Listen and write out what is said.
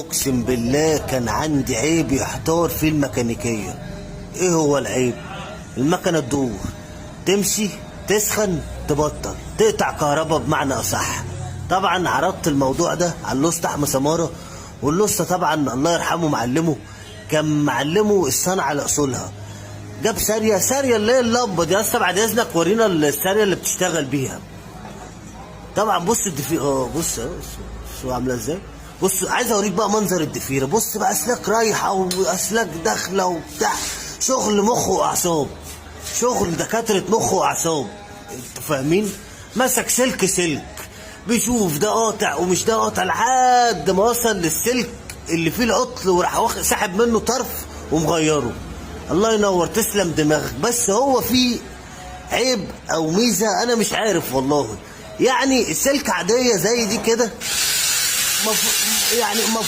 اقسم بالله كان عندي عيب يحتار فيه الميكانيكيه. ايه هو العيب؟ المكنه تدور، تمشي، تسخن، تبطل، تقطع كهرباء بمعنى اصح. طبعا عرضت الموضوع ده على الاسطى احمد سماره، والاسطى طبعا الله يرحمه معلمه كان معلمه الصنعه لاصولها. جاب ساريه اللي هي اللمبه دي. يا اسطى بعد اذنك ورينا الساريه اللي بتشتغل بيها. طبعا بص الدفي بص شو عامله ازاي. بص عايز اوريك بقى منظر الضفيره. بص بقى اسلاك رايحه واسلاك داخله وبتاع، شغل مخ واعصاب، شغل دكاتره مخ واعصاب. انتوا فاهمين؟ مسك سلك بيشوف ده قاطع ومش ده قاطع لحد ما وصل للسلك اللي فيه العطل، وراح واخد ساحب منه طرف ومغيره. الله ينور، تسلم دماغك. بس هو فيه عيب او ميزه انا مش عارف والله. يعني السلك عاديه زي دي كده، يعني